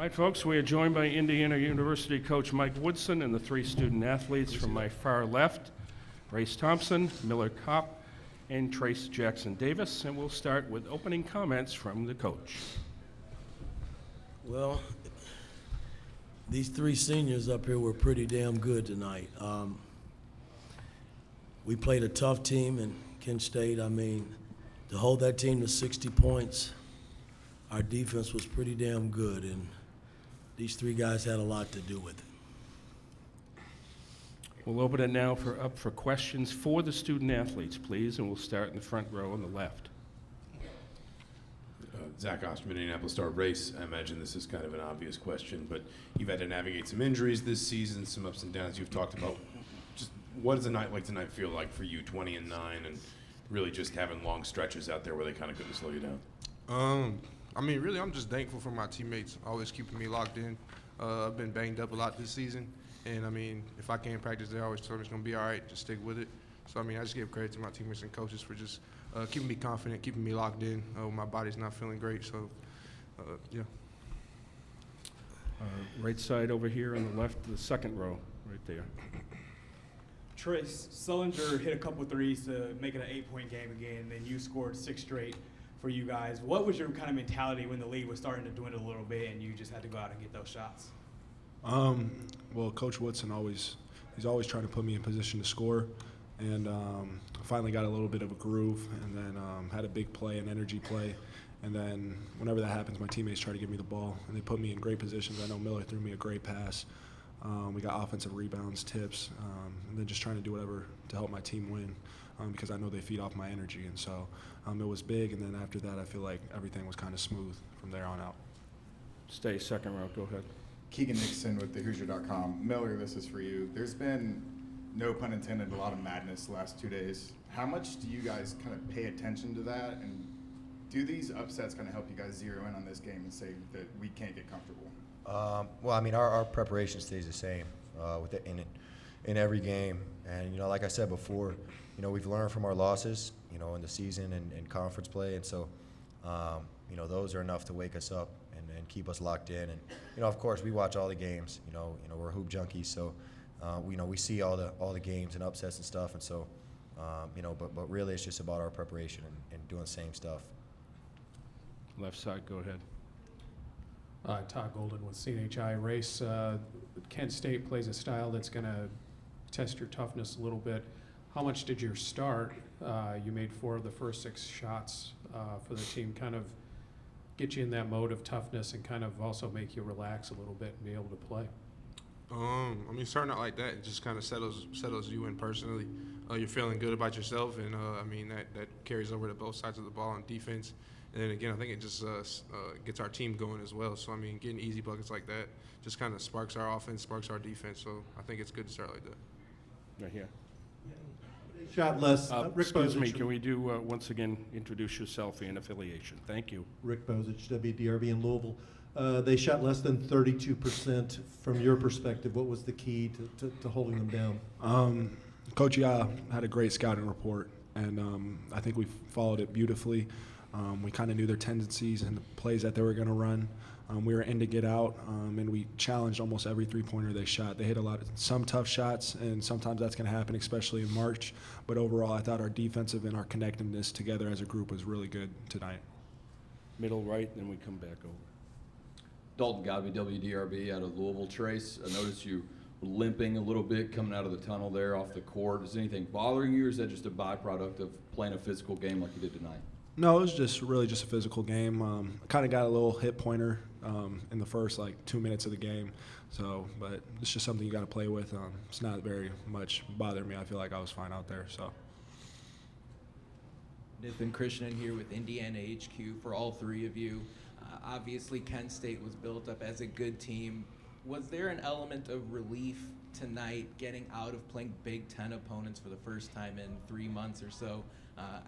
All right, folks, we are joined by Indiana University coach Mike Woodson and the three student athletes from my far left, Race Thompson, Miller Kopp, and Trace Jackson Davis, and we'll start with opening comments from the coach. Well, these three seniors up here were pretty damn good tonight. We played a tough team in Kent State. I mean, to hold that team to 60 points, our defense was pretty damn good, and these three guys had a lot to do with it. We'll open it now up for questions for the student athletes, please, and we'll start in the front row on the left. Zach Osterman, Indianapolis Star. Race, I imagine this is kind of an obvious question, but you've had to navigate some injuries this season, some ups and downs you've talked about. Just what does a night like tonight feel like for you, 20-9, and really just having long stretches out there where they kind of couldn't slow you down? I mean, really, I'm just thankful for my teammates always keeping me locked in. I've been banged up a lot this season, and I mean, if I can't practice, they always tell me it's going to be all right, just stick with it. So, I mean, I just give credit to my teammates and coaches for just keeping me confident, keeping me locked in when my body's not feeling great. So, yeah. Right side over here on the left, the second row, right there. Trace, Sullinger hit a couple threes to make it an 8-point game again, and then you scored 6 straight for you guys. What was your kind of mentality when the lead was starting to dwindle a little bit and you just had to go out and get those shots? Well, Coach Woodson he's always trying to put me in position to score, and I finally got a little bit of a groove, and then had a big play, an energy play, and then whenever that happens, my teammates try to give me the ball, and they put me in great positions. I know Miller threw me a great pass. We got offensive rebounds, tips, and then just trying to do whatever to help my team win, because I know they feed off my energy, and so it was big, and then after that I feel like everything was kind of smooth from there on out. Stay second row, go ahead. Keegan Nixon with thehoosier.com. Miller, this is for you. There's been, no pun intended, a lot of madness the last 2 days. How much do you guys kind of pay attention to that, and do these upsets kind of help you guys zero in on this game and say that we can't get comfortable? Well, I mean, our preparation stays the same in every game. And, like I said before, we've learned from our losses, in the season and conference play. And so, those are enough to wake us up and keep us locked in. And, of course, we watch all the games. We're hoop junkies. So, we see all the games and upsets and stuff. And so, but really it's just about our preparation and doing the same stuff. Left side, go ahead. Todd Golden with CNHI. Race, Kent State plays a style that's going to test your toughness a little bit. How much did your start, you made 4 of the first 6 shots for the team, kind of get you in that mode of toughness and kind of also make you relax a little bit and be able to play? I mean, starting out like that, it just kind of settles you in personally. You're feeling good about yourself, and I mean, that carries over to both sides of the ball on defense. And then again, I think it just gets our team going as well. So, I mean, getting easy buckets like that just kind of sparks our offense, sparks our defense. So, I think it's good to start like that. Right here. Shot less. Rick Excuse Bozich. me, can we do, once again, introduce yourself and affiliation? Thank you. Rick Bozich, WDRB in Louisville. They shot less than 32%. From your perspective, what was the key to holding them down? Coach had a great scouting report, and I think we followed it beautifully. We kind of knew their tendencies and the plays that they were going to run. We were in to get out, and we challenged almost every three-pointer they shot. They hit some tough shots, and sometimes that's going to happen, especially in March. But overall, I thought our defensive and our connectiveness together as a group was really good tonight. Middle right, then we come back over. Dalton Godby, WDRB out of Louisville. Trace, I noticed you were limping a little bit coming out of the tunnel there off the court. Is anything bothering you, or is that just a byproduct of playing a physical game like you did tonight? No, it was just really just a physical game. I kind of got a little hip pointer in the first 2 minutes of the game. So, but it's just something you got to play with. It's not very much bothering me. I feel like I was fine out there. So. Nathan Krishnan here with Indiana HQ for all 3 of you. Obviously, Kent State was built up as a good team. Was there an element of relief tonight getting out of playing Big Ten opponents for the first time in 3 months or so?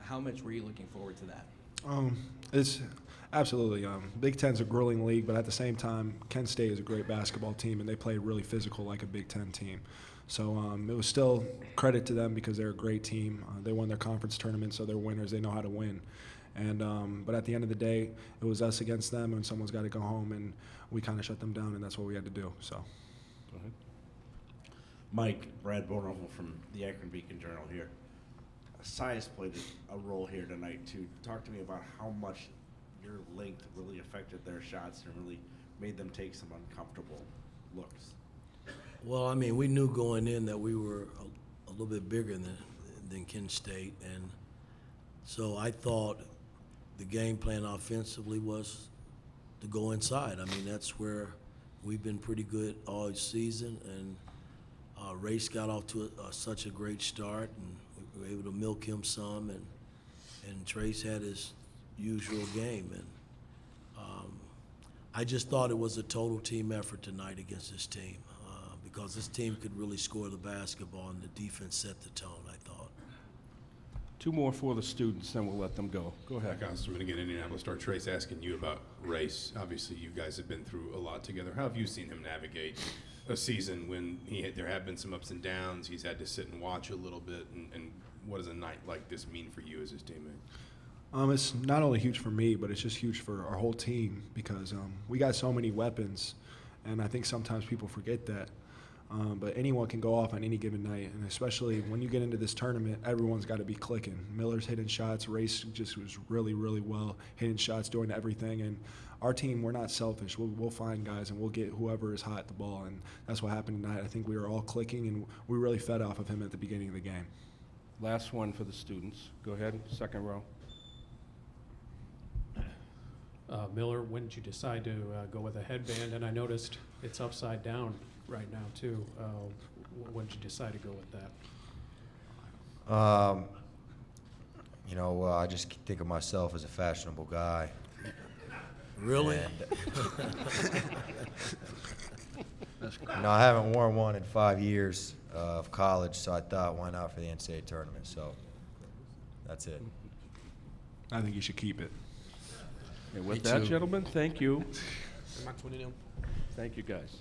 How much were you looking forward to that? It's absolutely. Big Ten's a grueling league, but at the same time, Kent State is a great basketball team, and they play really physical like a Big Ten team. So it was still credit to them because they're a great team. They won their conference tournament, so they're winners. They know how to win. But at the end of the day, it was us against them, and someone's got to go home, and we kind of shut them down, and that's what we had to do. So. Go ahead. Mike, Brad Bonovel from the Akron Beacon Journal here. Size played a role here tonight too. Talk to me about how much your length really affected their shots and really made them take some uncomfortable looks. Well, I mean, we knew going in that we were a little bit bigger than Kent State, and so I thought the game plan offensively was to go inside. I mean, that's where we've been pretty good all season, and Race got off to such a great start, and we were able to milk him some, and Trace had his usual game, and I just thought it was a total team effort tonight against this team because this team could really score the basketball, and the defense set the tone, I thought. Two more for the students, then we'll let them go. Go ahead. Zach Osterman again, Indianapolis Star. Trace, asking you about Race. Obviously, you guys have been through a lot together. How have you seen him navigate a season when there have been some ups and downs? He's had to sit and watch a little bit, and what does a night like this mean for you as his teammate? It's not only huge for me, but it's just huge for our whole team because we got so many weapons, and I think sometimes people forget that. But anyone can go off on any given night, and especially when you get into this tournament, everyone's got to be clicking. Miller's hitting shots. Race just was really, really well hitting shots, doing everything. And our team, we're not selfish. We'll find guys, and we'll get whoever is hot at the ball, and that's what happened tonight. I think we were all clicking, and we really fed off of him at the beginning of the game. Last one for the students. Go ahead, second row. Miller, when did you decide to go with a headband? And I noticed it's upside down right now too. When did you decide to go with that? I just think of myself as a fashionable guy. Really? I haven't worn one in 5 years of college, so I thought, why not for the NCAA tournament? So that's it. I think you should keep it. And with Me that, too. gentlemen, thank you. Max winning him. Thank you, guys.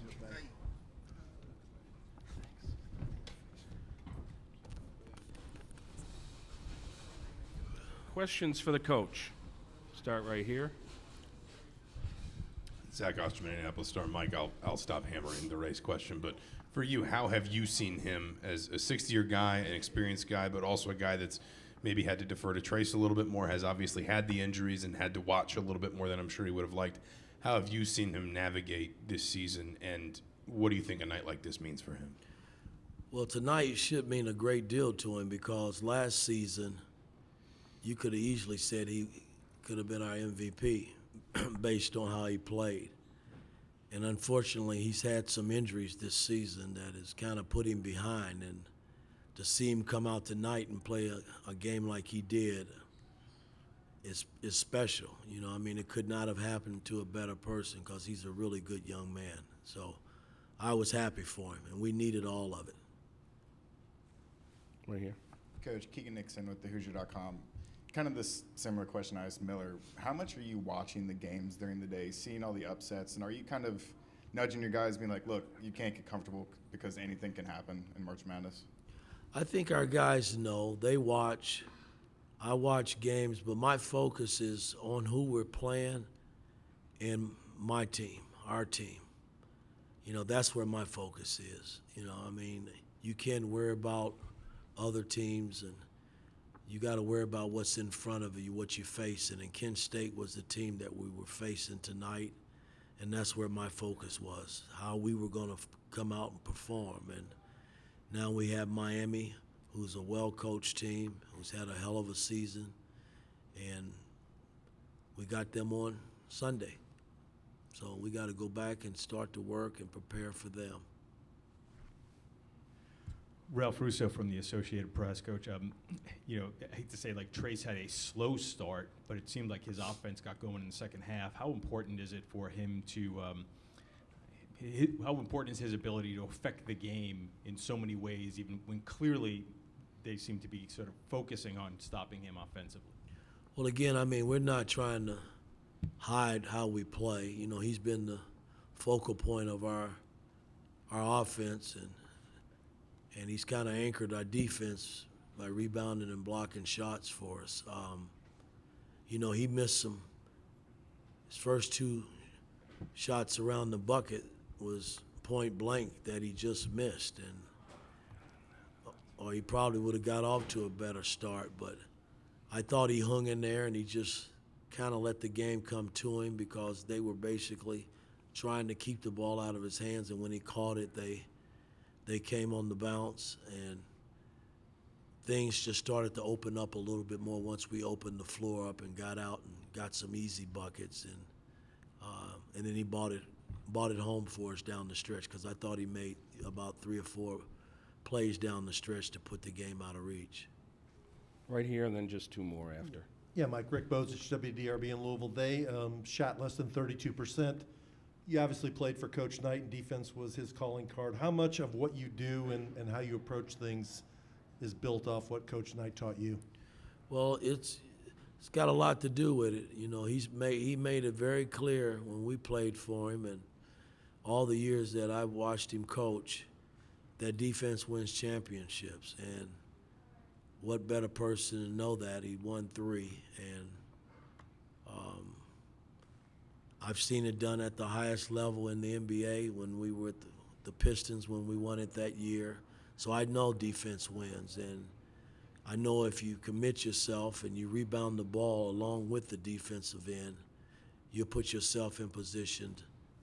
Questions for the coach? Start right here. Zach Osterman, Indianapolis Star. Mike, I'll stop hammering the Race question, but for you, how have you seen him as a 60-year guy, an experienced guy, but also a guy that's maybe had to defer to Trace a little bit more, has obviously had the injuries and had to watch a little bit more than I'm sure he would have liked. How have you seen him navigate this season, and what do you think a night like this means for him? Well, tonight should mean a great deal to him because last season you could have easily said he could have been our MVP based on how he played. And unfortunately, he's had some injuries this season that has kind of put him behind. And to see him come out tonight and play a game like he did is special. You know, I mean, it could not have happened to a better person because he's a really good young man. So I was happy for him, and we needed all of it. Right here. Coach Keegan Nixon with thehoosier.com. Kind of this similar question I asked Miller. How much are you watching the games during the day, seeing all the upsets, and are you kind of nudging your guys, being like, look, you can't get comfortable because anything can happen in March Madness? I think our guys know. They watch. I watch games, but my focus is on who we're playing and my team, our team. You know, that's where my focus is. You know, I mean, you can't worry about other teams, and you got to worry about what's in front of you, what you're facing. And Kent State was the team that we were facing tonight, and that's where my focus was, how we were going to come out and perform. And now we have Miami, who's a well-coached team, who's had a hell of a season, and we got them on Sunday. So we got to go back and start to work and prepare for them. Ralph Russo from the Associated Press. Coach, you know, I hate to say, like, Trace had a slow start, but it seemed like his offense got going in the second half. How important is it for him to how important is his ability to affect the game in so many ways, even when clearly they seem to be sort of focusing on stopping him offensively? Well, again, I mean, we're not trying to hide how we play. You know, he's been the focal point of our offense, and he's kind of anchored our defense by rebounding and blocking shots for us. he missed his first 2 shots around the bucket was point blank that he just missed, or he probably would have got off to a better start. But I thought he hung in there, and he just kind of let the game come to him because they were basically trying to keep the ball out of his hands, and when he caught it, they came on the bounce, and things just started to open up a little bit more once we opened the floor up and got out and got some easy buckets, and then he bought it home for us down the stretch because I thought he made about 3 or 4 plays down the stretch to put the game out of reach. Right here, and then just 2 more after. Yeah, Mike, Rick Bozich, WDRB in Louisville. They shot less than 32%. You obviously played for Coach Knight, and defense was his calling card. How much of what you do and how you approach things is built off what Coach Knight taught you? Well, it's got a lot to do with it. He made it very clear when we played for him, and all the years that I've watched him coach, that defense wins championships. And what better person to know that? He won 3, and I've seen it done at the highest level in the NBA when we were at the Pistons when we won it that year. So I know defense wins, and I know if you commit yourself and you rebound the ball along with the defensive end, you'll put yourself in position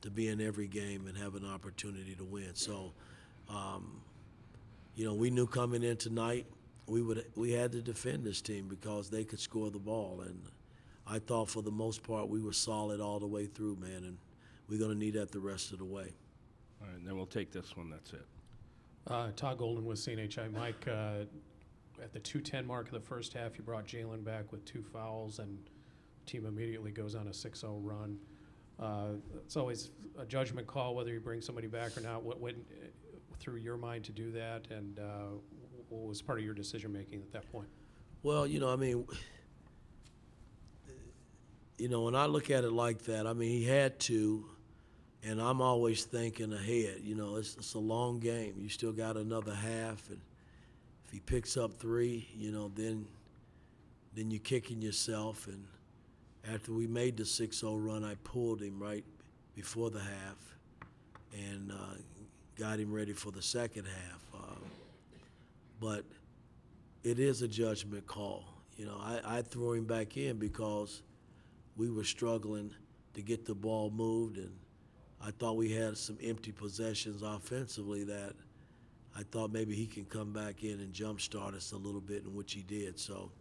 to be in every game and have an opportunity to win. So, we knew coming in tonight we had to defend this team because they could score the ball, and I thought for the most part we were solid all the way through, man, and we're going to need that the rest of the way. All right, and then we'll take this one. That's it. Todd Golden with CNHI. Mike, at the 2:10 mark of the first half, you brought Jalen back with 2 fouls, and the team immediately goes on a 6-0 run. It's always a judgment call whether you bring somebody back or not. What went through your mind to do that, and what was part of your decision-making at that point? Well, when I look at it like that, he had to, and I'm always thinking ahead. It's a long game. You still got another half, and if he picks up 3, then you're kicking yourself. And after we made the 6-0 run, I pulled him right before the half and got him ready for the second half. But it is a judgment call. I threw him back in because we were struggling to get the ball moved, and I thought we had some empty possessions offensively that I thought maybe he can come back in and jumpstart us a little bit, in which he did. So,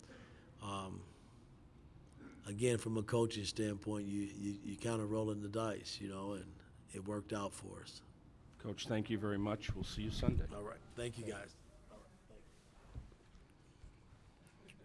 again, from a coaching standpoint, you kind of rolling the dice, and it worked out for us. Coach, thank you very much. We'll see you Sunday. All right. Thank you, guys.